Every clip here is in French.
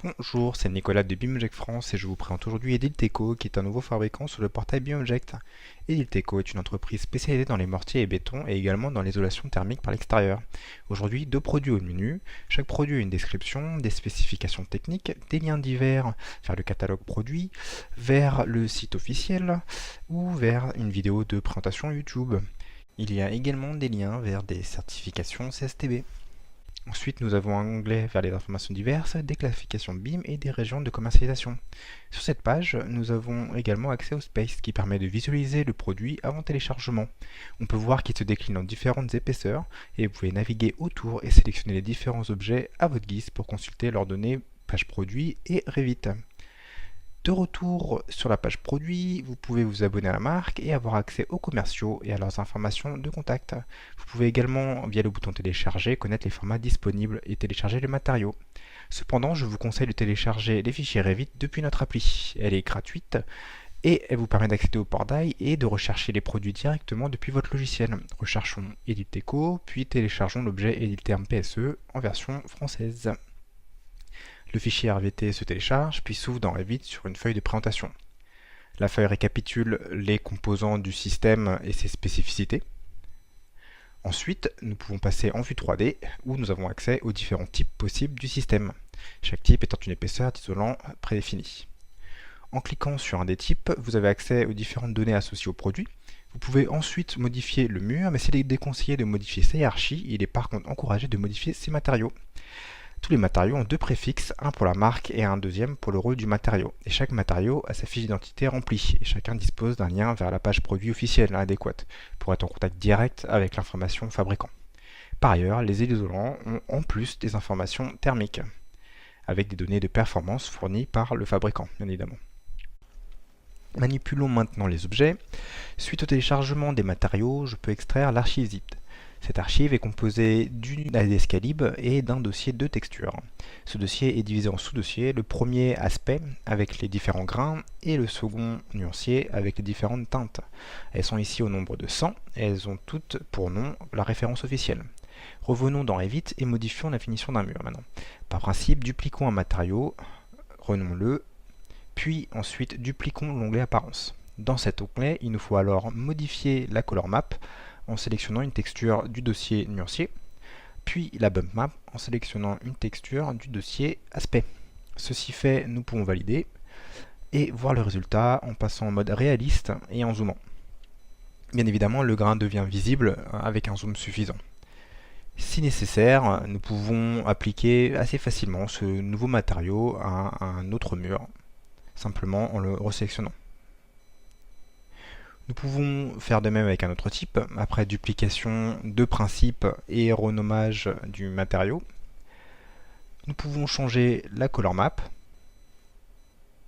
Bonjour, c'est Nicolas de BIMobject France et je vous présente aujourd'hui Edilteco qui est un nouveau fabricant sur le portail BIMobject. Edilteco est une entreprise spécialisée dans les mortiers et bétons et également dans l'isolation thermique par l'extérieur. Aujourd'hui, deux produits au menu. Chaque produit a une description, des spécifications techniques, des liens divers vers le catalogue produit, vers le site officiel ou vers une vidéo de présentation YouTube. Il y a également des liens vers des certifications CSTB. Ensuite, nous avons un onglet vers les informations diverses, des classifications BIM et des régions de commercialisation. Sur cette page, nous avons également accès au Space qui permet de visualiser le produit avant téléchargement. On peut voir qu'il se décline en différentes épaisseurs et vous pouvez naviguer autour et sélectionner les différents objets à votre guise pour consulter leurs données page produit et Revit. De retour sur la page produit, vous pouvez vous abonner à la marque et avoir accès aux commerciaux et à leurs informations de contact. Vous pouvez également, via le bouton télécharger, connaître les formats disponibles et télécharger les matériaux. Cependant, je vous conseille de télécharger les fichiers Revit depuis notre appli. Elle est gratuite et elle vous permet d'accéder au portail et de rechercher les produits directement depuis votre logiciel. Recherchons Edilteco, puis téléchargeons l'objet Edilterm PSE en version française. Le fichier RVT se télécharge, puis s'ouvre dans Revit sur une feuille de présentation. La feuille récapitule les composants du système et ses spécificités. Ensuite, nous pouvons passer en vue 3D, où nous avons accès aux différents types possibles du système, chaque type étant une épaisseur d'isolant prédéfinie. En cliquant sur un des types, vous avez accès aux différentes données associées au produit. Vous pouvez ensuite modifier le mur, mais s'il est déconseillé de modifier sa hiérarchie, il est par contre encouragé de modifier ses matériaux. Tous les matériaux ont deux préfixes, un pour la marque et un deuxième pour le rôle du matériau. Et chaque matériau a sa fiche d'identité remplie, et chacun dispose d'un lien vers la page produit officielle adéquate, pour être en contact direct avec l'information fabricant. Par ailleurs, les isolants ont en plus des informations thermiques, avec des données de performance fournies par le fabricant, bien évidemment. Manipulons maintenant les objets. Suite au téléchargement des matériaux, je peux extraire l'archive zip. Cette archive est composée d'une ADS Calib et d'un dossier de texture. Ce dossier est divisé en sous-dossiers, le premier aspect avec les différents grains et le second nuancier avec les différentes teintes. Elles sont ici au nombre de 100 et elles ont toutes pour nom la référence officielle. Revenons dans Revit et modifions la finition d'un mur maintenant. Par principe, dupliquons un matériau, renommons-le, puis ensuite dupliquons l'onglet apparence. Dans cet onglet, il nous faut alors modifier la color map en sélectionnant une texture du dossier nuancier, puis la bump map en sélectionnant une texture du dossier aspect. Ceci fait, nous pouvons valider et voir le résultat en passant en mode réaliste et en zoomant. Bien évidemment, le grain devient visible avec un zoom suffisant. Si nécessaire, nous pouvons appliquer assez facilement ce nouveau matériau à un autre mur, simplement en le resélectionnant. Nous pouvons faire de même avec un autre type, après duplication de principe et renommage du matériau. Nous pouvons changer la color map,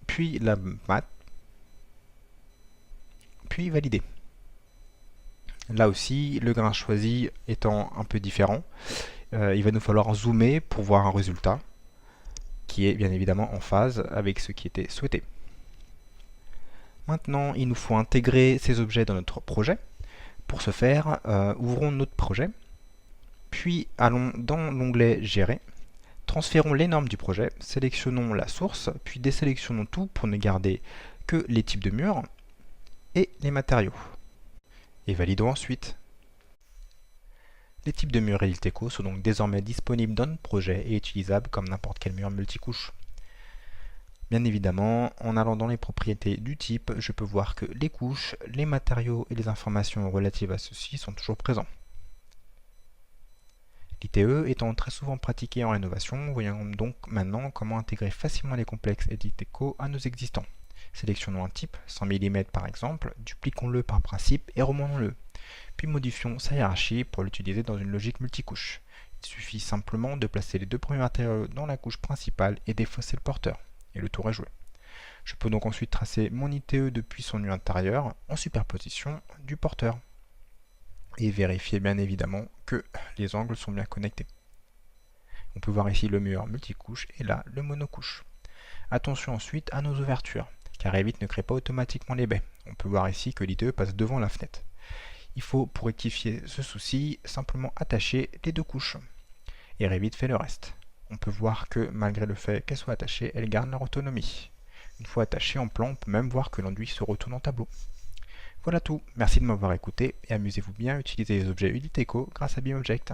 puis la mat, puis valider. Là aussi, le grain choisi étant un peu différent, il va nous falloir zoomer pour voir un résultat qui est bien évidemment en phase avec ce qui était souhaité. Maintenant, il nous faut intégrer ces objets dans notre projet. Pour ce faire, ouvrons notre projet, puis allons dans l'onglet Gérer, transférons les normes du projet, sélectionnons la source, puis désélectionnons tout pour ne garder que les types de murs et les matériaux. Et validons ensuite. Les types de murs Edilteco sont donc désormais disponibles dans notre projet et utilisables comme n'importe quel mur multicouche. Bien évidemment, en allant dans les propriétés du type, je peux voir que les couches, les matériaux et les informations relatives à ceux-ci sont toujours présents. L'ITE étant très souvent pratiqué en rénovation, voyons donc maintenant comment intégrer facilement les complexes Edilteco à nos existants. Sélectionnons un type, 100 mm par exemple, dupliquons-le par principe et remontons-le. Puis modifions sa hiérarchie pour l'utiliser dans une logique multicouche. Il suffit simplement de placer les deux premiers matériaux dans la couche principale et défausser le porteur. Et le tour est joué. Je peux donc ensuite tracer mon ITE depuis son nu intérieur en superposition du porteur. Et vérifier bien évidemment que les angles sont bien connectés. On peut voir ici le mur multicouche et là le monocouche. Attention ensuite à nos ouvertures, car Revit ne crée pas automatiquement les baies. On peut voir ici que l'ITE passe devant la fenêtre. Il faut, pour rectifier ce souci, simplement attacher les deux couches. Et Revit fait le reste. on peut voir que malgré le fait qu'elles soient attachées, elles gardent leur autonomie. Une fois attachées en plan, on peut même voir que l'enduit se retourne en tableau. Voilà tout, merci de m'avoir écouté et amusez-vous bien à utiliser les objets Uditeco grâce à BIMobject.